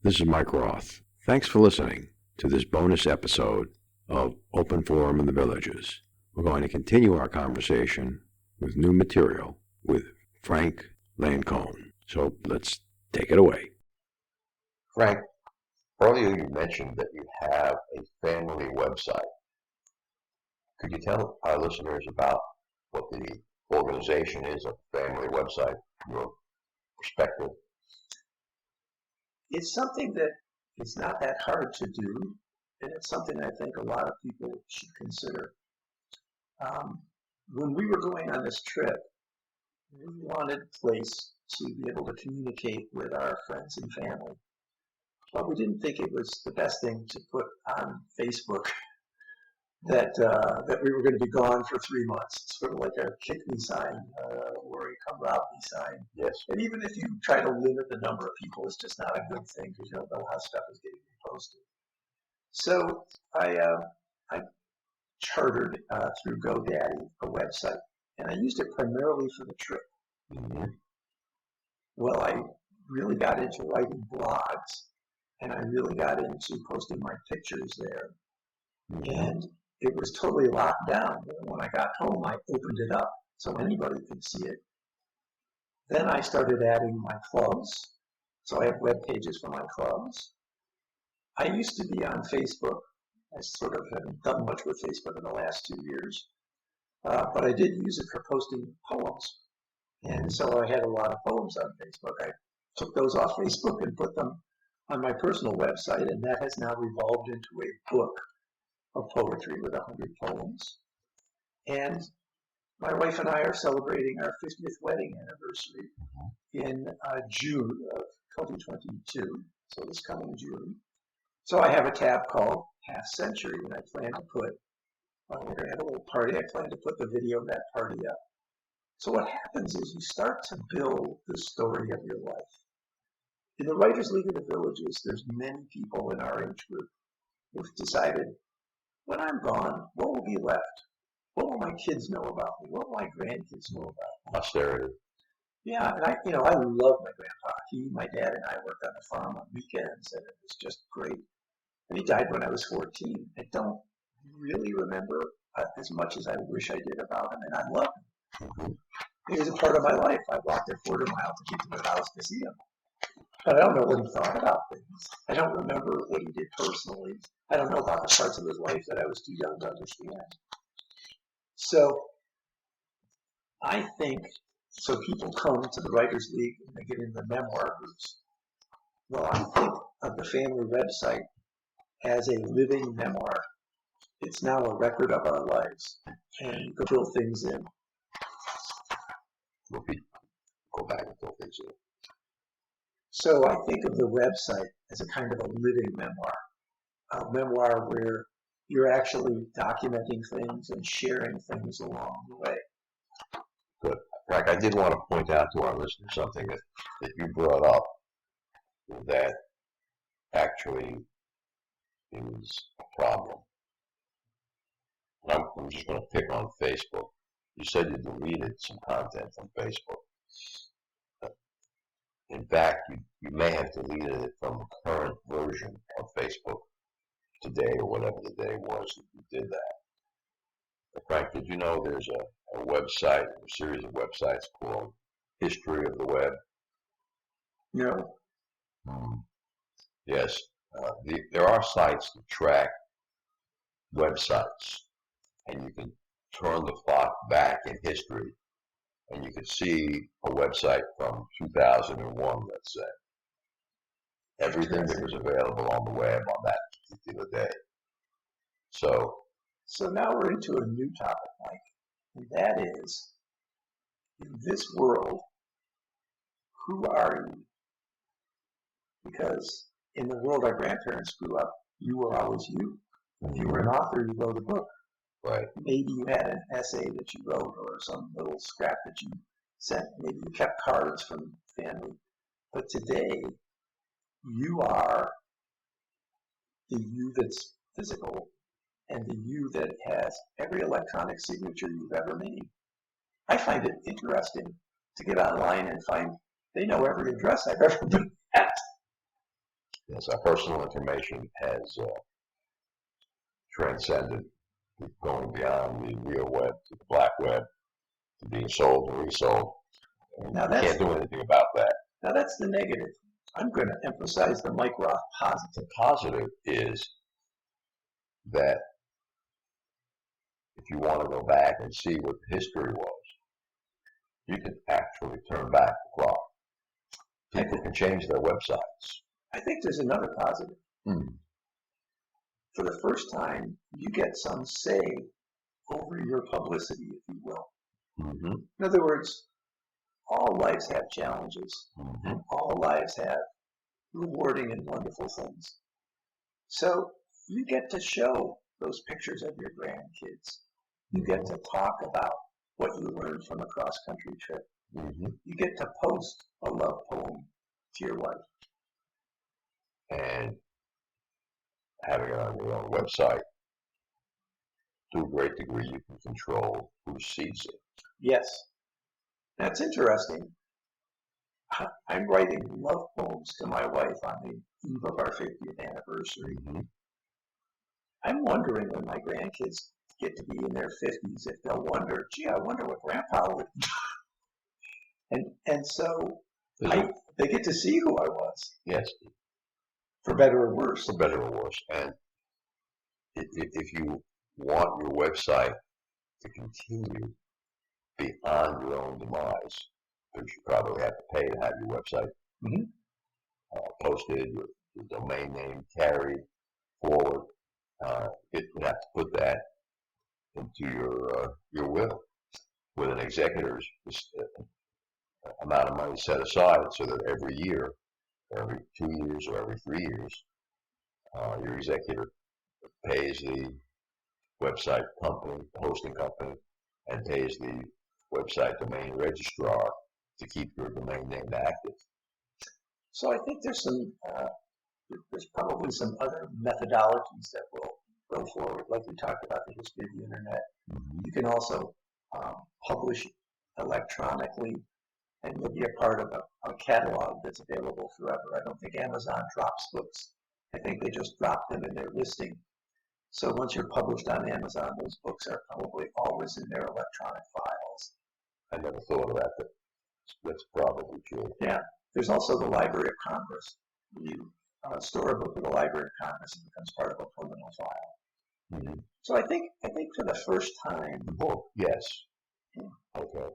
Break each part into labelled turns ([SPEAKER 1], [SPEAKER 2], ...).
[SPEAKER 1] This is Mike Roth. Thanks for listening to this bonus episode of Open Forum in the Villages. We're going to continue our conversation with new material with Frank Lancone. So let's take it away.
[SPEAKER 2] Frank, earlier you mentioned that you have a family website. Could you tell our listeners about what the organization is, a family website, from your perspective?
[SPEAKER 3] It's something that it's not that hard to do, and it's something I think a lot of people should consider. When we were going on this trip, we wanted a place to be able to communicate with our friends and family. But we didn't think it was the best thing to put on Facebook that we were going to be gone for 3 months. It's sort of like a kick me sign or a come rob me sign.
[SPEAKER 2] Yes.
[SPEAKER 3] And even if you try to limit the number of people, it's just not a good thing because you don't know how stuff is getting posted. So I chartered through GoDaddy a website, and I used it primarily for the trip.
[SPEAKER 2] Mm-hmm.
[SPEAKER 3] Well, I really got into writing blogs, and I really got into posting my pictures there. Mm-hmm. And it was totally locked down. When I got home, I opened it up so anybody could see it. Then I started adding my clubs. So I have web pages for my clubs. I used to be on Facebook. I sort of haven't done much with Facebook in the last 2 years. But I did use it for posting poems. And so I had a lot of poems on Facebook. I took those off Facebook and put them on my personal website, and that has now evolved into a book of poetry with 100 poems. And my wife and I are celebrating our 50th wedding anniversary in June of 2022, so this coming June. So I have a tab called Half Century, and I plan to put, we're going to have a little party, I plan to put the video of that party up. So what happens is you start to build the story of your life. In the Writers League of the Villages, there's many people in our age group who've decided, when I'm gone, what will be left? What will my kids know about me? What will my grandkids know about me?
[SPEAKER 2] Posterity.
[SPEAKER 3] Yeah, and I love my grandpa. My dad and I worked on the farm on weekends, and it was just great. And he died when I was 14. I don't really remember as much as I wish I did about him, and I love him. Mm-hmm. He was a part of my life. I walked a quarter mile to get to the house to see him. But I don't know what he thought about things. I don't remember what he did personally. I don't know about the parts of his life that I was too young to understand. So I think, so people come to the Writers League and they get in the memoir groups. Well, I think of the family website as a living memoir. It's now a record of our lives, and you can fill things in.
[SPEAKER 2] Go back and fill things in.
[SPEAKER 3] So I think of the website as a kind of a living memoir, a memoir where you're actually documenting things and sharing things along the way.
[SPEAKER 2] Good. Frank, I did want to point out to our listeners something that you brought up that actually is a problem. I'm just going to pick on Facebook. You said you deleted some content from Facebook. In fact, you may have deleted it from the current version of Facebook today or whatever the day was that you did that. But Frank, did you know there's a website, a series of websites called History of the Web?
[SPEAKER 3] No.
[SPEAKER 2] Yes. There are sites that track websites, and you can turn the clock back in history, and you can see a website from 2001, let's say. Everything that was available on the web on that particular day. So
[SPEAKER 3] now we're into a new topic, Mike, and that is, in this world, who are you? Because in the world our grandparents grew up, you were always you. If you were an author, you wrote a book.
[SPEAKER 2] Right.
[SPEAKER 3] Maybe you had an essay that you wrote or some little scrap that you sent. Maybe you kept cards from family. But today, you are the you that's physical and the you that has every electronic signature you've ever made. I find it interesting to get online and find they know every address I've ever been at.
[SPEAKER 2] Yes, our personal information has transcended, going beyond the real web to the black web, to being sold and resold. And
[SPEAKER 3] Now
[SPEAKER 2] you
[SPEAKER 3] that's
[SPEAKER 2] can't do anything about that.
[SPEAKER 3] now that's the negative. I'm going to emphasize the Mike Roth positive.
[SPEAKER 2] The positive is that if you want to go back and see what the history was, you can actually turn back the clock. People can change their websites.
[SPEAKER 3] I think there's another positive.
[SPEAKER 2] Hmm.
[SPEAKER 3] For the first time, you get some say over your publicity, if you will.
[SPEAKER 2] Mm-hmm.
[SPEAKER 3] In other words, all lives have challenges,
[SPEAKER 2] Mm-hmm.
[SPEAKER 3] and all lives have rewarding and wonderful things. So you get to show those pictures of your grandkids. You get to talk about what you learned from a cross-country trip.
[SPEAKER 2] Mm-hmm.
[SPEAKER 3] You get to post a love poem to your wife.
[SPEAKER 2] And having it on your own website, to a great degree, you can control who sees it.
[SPEAKER 3] Yes, that's interesting. I'm writing love poems to my wife on the eve of our 50th anniversary.
[SPEAKER 2] Mm-hmm.
[SPEAKER 3] I'm wondering when my grandkids get to be in their 50s if they'll wonder, gee, I wonder what Grandpa would do. And so they get to see who I was,
[SPEAKER 2] Yes,
[SPEAKER 3] for better or worse.
[SPEAKER 2] for better or worse. And if you want your website to continue beyond your own demise, because you probably have to pay to have your website
[SPEAKER 3] Mm-hmm.
[SPEAKER 2] posted, your domain name carried forward, you have to put that into your will with an executor's amount of money set aside, so that every year, or every 2 years, or every 3 years, your executor pays the website company, the hosting company, and pays the website domain registrar to keep your domain name active.
[SPEAKER 3] So I think there's probably some other methodologies that will go forward, like we talked about the history of the internet.
[SPEAKER 2] Mm-hmm.
[SPEAKER 3] You can also publish electronically, and you'll be a part of a catalog that's available forever. I don't think Amazon drops books. I think they just drop them in their listing. So once you're published on Amazon, those books are probably always in their electronic files.
[SPEAKER 2] I never thought of that, but that's probably true.
[SPEAKER 3] Yeah. There's also the Library of Congress. You store a book with the Library of Congress, it becomes part of a permanent file.
[SPEAKER 2] Mm-hmm.
[SPEAKER 3] So I think for the first time,
[SPEAKER 2] The book, yes.
[SPEAKER 3] Yeah.
[SPEAKER 2] Okay.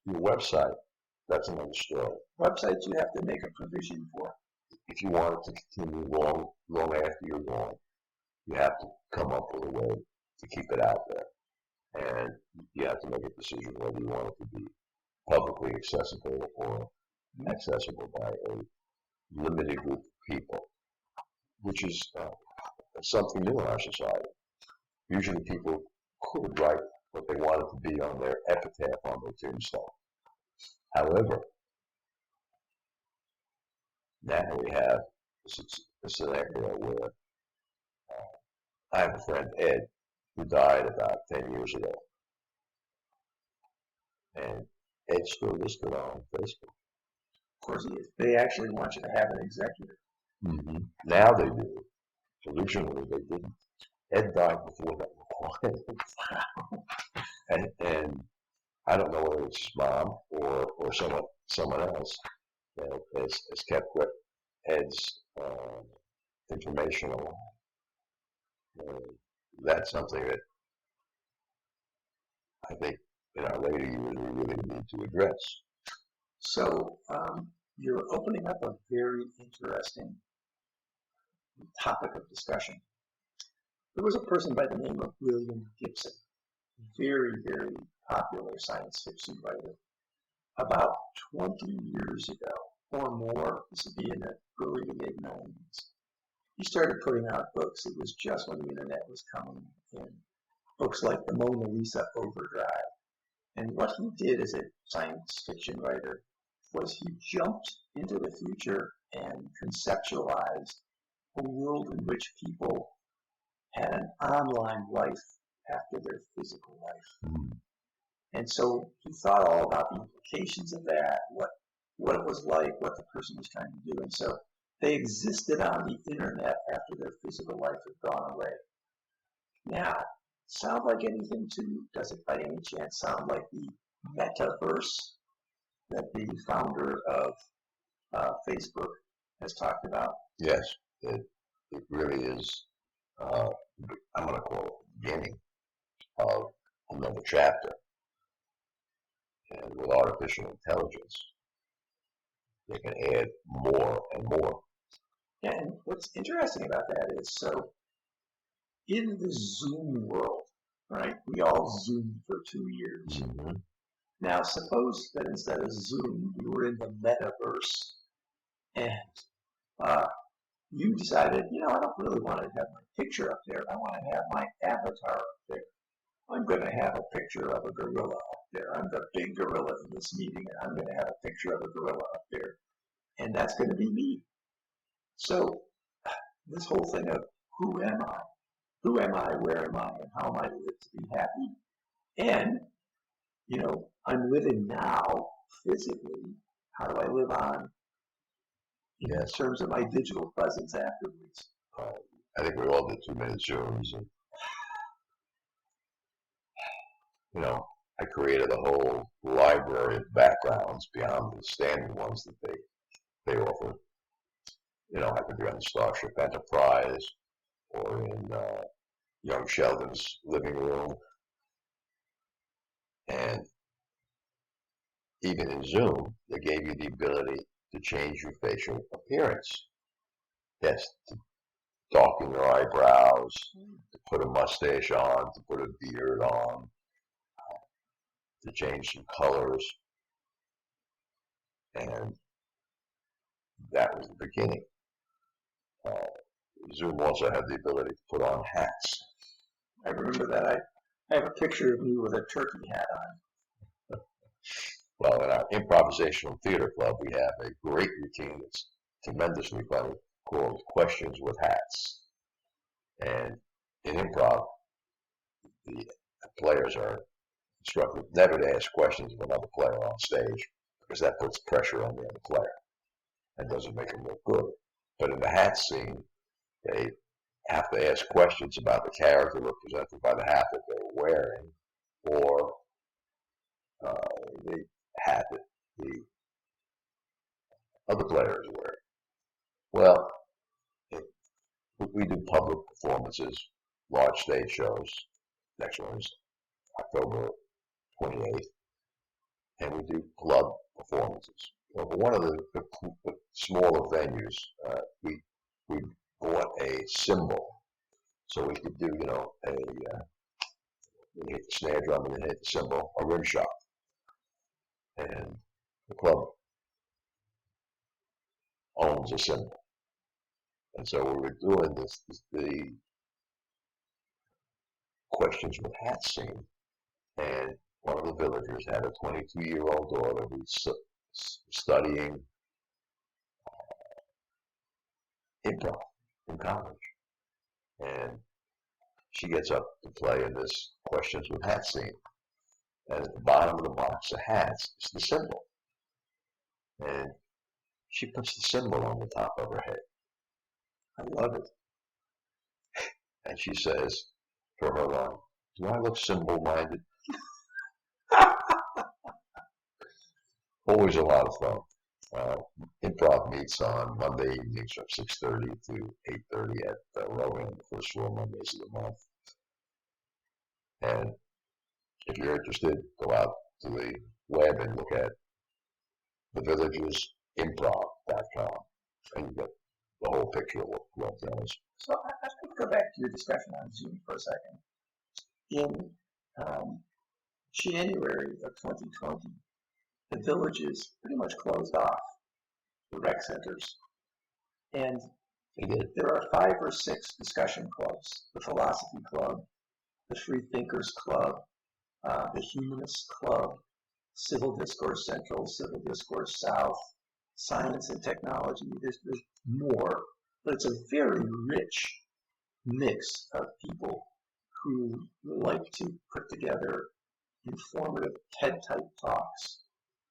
[SPEAKER 2] Your website, that's another story.
[SPEAKER 3] websites you have to make a provision for.
[SPEAKER 2] If you want it to continue long after you're gone, you have to come up with a way to keep it out there. And you have to make a decision whether you want it to be publicly accessible or accessible by a limited group of people, which is something new in our society. Usually people could write what they wanted to be on their epitaph on their tombstone. However, now we have a scenario where I have a friend, Ed, who died about 10 years ago. And Ed's still listed on Facebook.
[SPEAKER 3] Of course, they actually want you to have an executive.
[SPEAKER 2] Mm-hmm. Now they do. Originally they didn't. Ed died before that requirement. and I don't know whether it's his mom or someone else that has kept Ed's information alive. That's something that I think in our later years we really need to address.
[SPEAKER 3] So you're opening up a very interesting topic of discussion. There was a person by the name of William Gibson, very, very popular science fiction writer. About 20 years ago or more, this would be in the early to mid-90s, he started putting out books. It was just when the internet was coming in. Books like The Mona Lisa Overdrive. And what he did as a science fiction writer was he jumped into the future and conceptualized a world in which people had an online life after their physical life.
[SPEAKER 2] Mm-hmm.
[SPEAKER 3] And so he thought all about the implications of that, what it was like, what the person was trying to do. And so They existed on the internet after their physical life had gone away. Now, sound like anything to you? Does it by any chance sound like the metaverse that the founder of Facebook has talked about?
[SPEAKER 2] Yes, it really is. I'm going to call it the beginning of another chapter. And with artificial intelligence, they can add more and more.
[SPEAKER 3] Yeah, and what's interesting about that is, so in the Zoom world, right, we all Zoomed for 2 years.
[SPEAKER 2] Mm-hmm.
[SPEAKER 3] Now, suppose that instead of Zoom, we were in the metaverse, and you decided, I don't really want to have my picture up there. I want to have my avatar up there. I'm going to have a picture of a gorilla up there. I'm the big gorilla in this meeting, and I'm going to have a picture of a gorilla up there. And that's going to be me. So this whole thing of who am I? Who am I? Where am I? And how am I to live to be happy? And, I'm living now physically. How do I live on in terms of my digital presence afterwards?
[SPEAKER 2] I think we all did 2-minute Zooms. And, I created a whole library of backgrounds beyond the standard ones that they offer. I could be on the Starship Enterprise or in young Sheldon's living room. And even in Zoom, they gave you the ability to change your facial appearance. Yes, to darken your eyebrows, to put a mustache on, to put a beard on, to change some colors. And that was the beginning. Zoom also had the ability to put on hats.
[SPEAKER 3] I remember that. I have a picture of me with a turkey hat on.
[SPEAKER 2] Well, in our improvisational theater club, we have a great routine that's tremendously funny called Questions with Hats. And in improv, the players are instructed never to ask questions of another player on stage because that puts pressure on the other player and doesn't make them look good. But in the hat scene, they have to ask questions about the character represented by the hat that they're wearing or the hat that the other player is wearing. Well, we do public performances, large stage shows. Next one is October 28th. And we do club performances. Well, for one of the smaller venues, we bought a cymbal. So we could do, when you hit the snare drum and then hit the cymbal, a rim shot. And the club owns a cymbal. And so we were doing the Questions with Hats scene. And one of the villagers had a 22-year-old daughter who's studying improv in college. And she gets up to play in this Questions with Hats scene. And at the bottom of the box of hats is the symbol. And she puts the symbol on the top of her head. I love it. And she says, for her line, do I look symbol-minded? Always a lot of fun. Improv meets on Monday evenings from 6:30 to 8:30 at Roth on the first floor Mondays of the month. And if you're interested, go out to the web and look at thevillagesimprov.com, and you get the whole picture of what Roth does.
[SPEAKER 3] So I'd like to go back to your discussion on Zoom for a second. In January of 2020, the villages pretty much closed off the rec centers. And there are 5 or 6 discussion clubs: the Philosophy Club, the Free Thinkers Club, the Humanist Club, Civil Discourse Central, Civil Discourse South, Science and Technology. There's more, but it's a very rich mix of people who like to put together informative TED-type talks,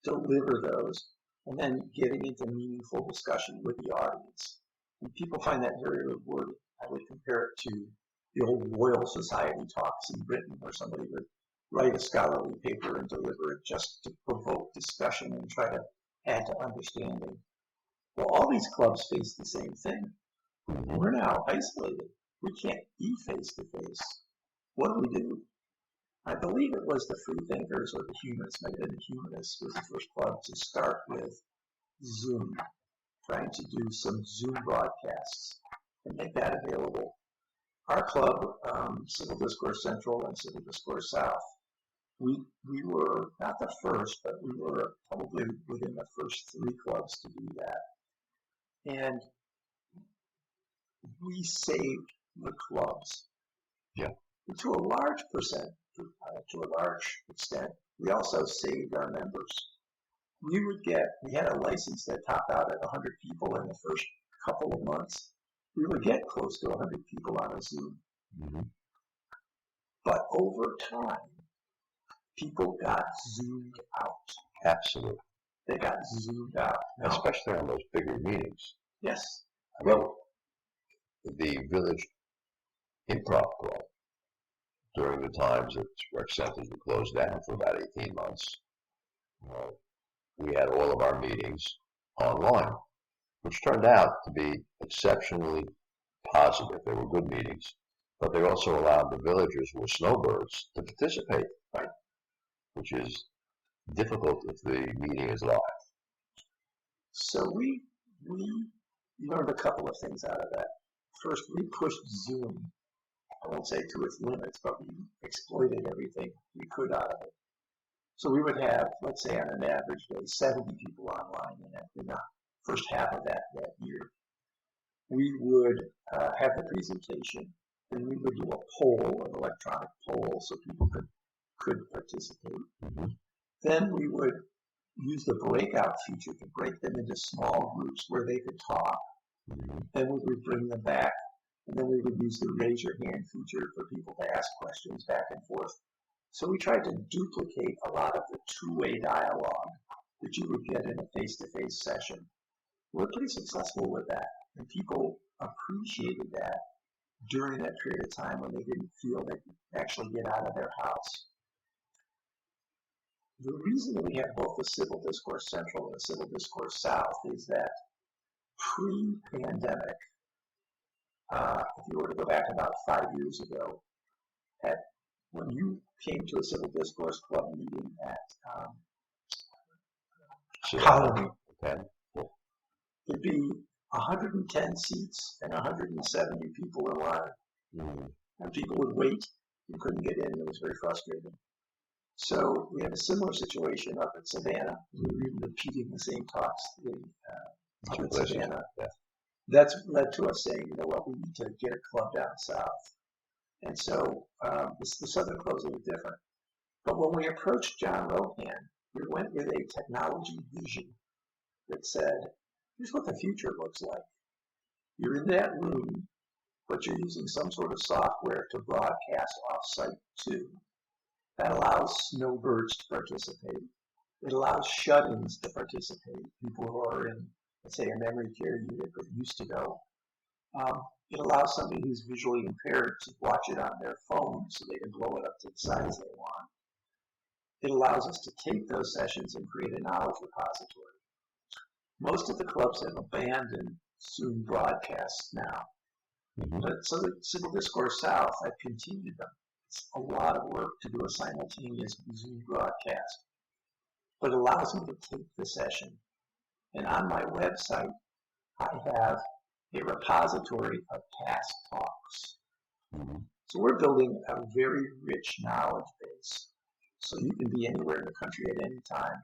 [SPEAKER 3] deliver those, and then getting into meaningful discussion with the audience. And people find that very rewarding. I would compare it to the old Royal Society talks in Britain, where somebody would write a scholarly paper and deliver it just to provoke discussion and try to add to understanding. Well, all these clubs face the same thing. We're now isolated. We can't be face to face. What do? I believe it was the Free Thinkers or the Humanists, maybe the Humanists was the first club to start with Zoom, trying to do some Zoom broadcasts and make that available. Our club, Civil Discourse Central and Civil Discourse South, we were not the first, but we were probably within the first 3 clubs to do that. And we saved the clubs.
[SPEAKER 2] Yeah.
[SPEAKER 3] To a large extent, we also saved our members. We had a license that topped out at 100 people in the first couple of months. We would get close to 100 people on a Zoom.
[SPEAKER 2] Mm-hmm.
[SPEAKER 3] But over time, people got zoomed out.
[SPEAKER 2] Absolutely.
[SPEAKER 3] They got zoomed out. Now,
[SPEAKER 2] especially on those bigger meetings.
[SPEAKER 3] yes.
[SPEAKER 2] Well, the Village Improv Club, during the times that rec centers were closed down for about 18 months, we had all of our meetings online, which turned out to be exceptionally positive. They were good meetings, but they also allowed the villagers who were snowbirds to participate, right? Which is difficult if the meeting is live.
[SPEAKER 3] So we learned a couple of things out of that. First, we pushed Zoom, I won't say to its limits, but we exploited everything we could out of it. So we would have, let's say on an average day, 70 people online in the first half of that year. We would have the presentation, and we would do a poll, an electronic poll, so people could participate.
[SPEAKER 2] Mm-hmm.
[SPEAKER 3] Then we would use the breakout feature to break them into small groups where they could talk.
[SPEAKER 2] Mm-hmm.
[SPEAKER 3] Then we would bring them back, and then we would use the raise your hand feature for people to ask questions back and forth. So we tried to duplicate a lot of the two-way dialogue that you would get in a face-to-face session. We're pretty successful with that, and people appreciated that during that period of time when they didn't feel they could actually get out of their house. The reason that we have both the Civil Discourse Central and the Civil Discourse South is that pre-pandemic, if you were to go back about 5 years ago, when you came to a Civil Discourse Club meeting at Colony,
[SPEAKER 2] Okay.
[SPEAKER 3] it'd be 110 seats and 170 people in line.
[SPEAKER 2] Mm-hmm.
[SPEAKER 3] And people would wait. You couldn't get in. It was very frustrating. So we had a similar situation up at Savannah. We were repeating the same talks up at Savannah.
[SPEAKER 2] Yeah.
[SPEAKER 3] That's led to us saying, you know what, we need to get a club down south. And so the Southern clubs are different. But when we approached John Rohan, we went with a technology vision that said, here's what the future looks like. You're in that room, but you're using some sort of software to broadcast off-site too. That allows snowbirds to participate. It allows shut-ins to participate, people who are in, let's say, a memory care unit but used to go. It allows somebody who's visually impaired to watch it on their phone so they can blow it up to the size they want. It allows us to take those sessions and create a knowledge repository. Most of the clubs have abandoned Zoom broadcasts now.
[SPEAKER 2] Mm-hmm.
[SPEAKER 3] But so the Civil Discourse South, I've continued them. It's a lot of work to do a simultaneous Zoom broadcast, but it allows me to take the session. And on my website, I have a repository of past talks.
[SPEAKER 2] Mm-hmm.
[SPEAKER 3] So we're building a very rich knowledge base. So you can be anywhere in the country at any time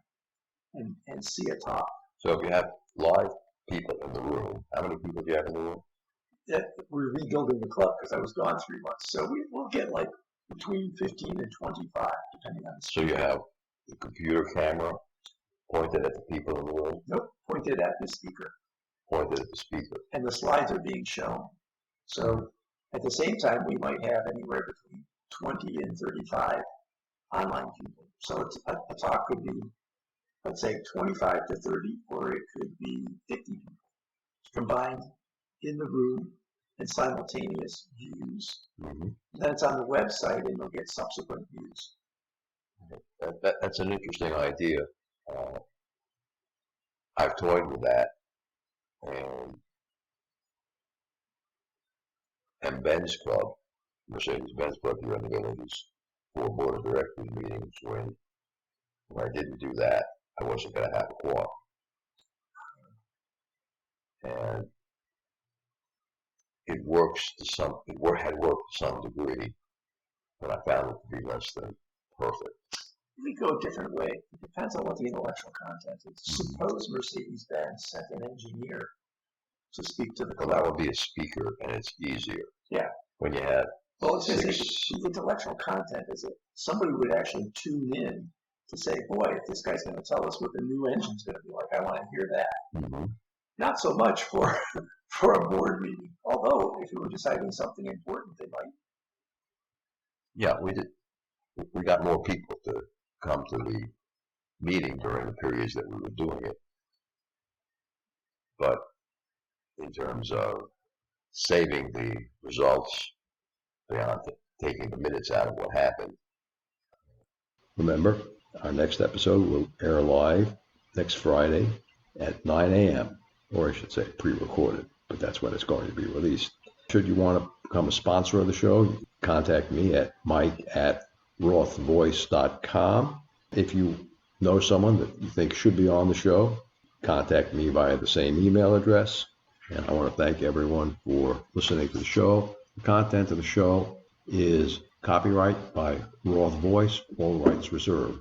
[SPEAKER 3] and see a talk.
[SPEAKER 2] So if you have live people in the room, how many people do you have in the room?
[SPEAKER 3] We're rebuilding the club because I was gone 3 months. So we'll get like between 15 and 25, depending on the
[SPEAKER 2] So you have the computer camera pointed at the people in the room?
[SPEAKER 3] Nope, pointed at the speaker.
[SPEAKER 2] Pointed at the speaker.
[SPEAKER 3] And the slides are being shown. So at the same time, we might have anywhere between 20 and 35 online people. So a talk could be let's say 25 to 30, or it could be 50 people combined in the room in simultaneous views.
[SPEAKER 2] Mm-hmm.
[SPEAKER 3] Then it's on the website and you'll get subsequent views.
[SPEAKER 2] That's an interesting idea. I've toyed with that, and Ben's Club, Mercedes-Benz Club here in the Villages, for board of directors meetings. When I didn't do that, I wasn't going to have a quorum. And it had worked to some degree, but I found it to be less than perfect.
[SPEAKER 3] We go a different way. It depends on what the intellectual content is. Suppose Mercedes-Benz sent an engineer to speak to the
[SPEAKER 2] Well,
[SPEAKER 3] club.
[SPEAKER 2] that would be a speaker, and it's easier.
[SPEAKER 3] Yeah.
[SPEAKER 2] When you have
[SPEAKER 3] Well, it's the intellectual content is it? Somebody would actually tune in to say, boy, if this guy's going to tell us what the new engine's going to be like, I want to hear that.
[SPEAKER 2] Mm-hmm.
[SPEAKER 3] Not so much for a board meeting. Although, if you were deciding something important, they might.
[SPEAKER 2] Yeah, we got more people to come to the meeting during the periods that we were doing it. But in terms of saving the results beyond taking the minutes out of what happened.
[SPEAKER 1] Remember, our next episode will air live next Friday at 9 a.m., or I should say pre-recorded, but that's when it's going to be released. Should you want to become a sponsor of the show, you can contact me at mike@rothvoice.com. If you know someone that you think should be on the show, contact me via the same email address. And I want to thank everyone for listening to the show. The content of the show is copyright by Roth Voice, all rights reserved.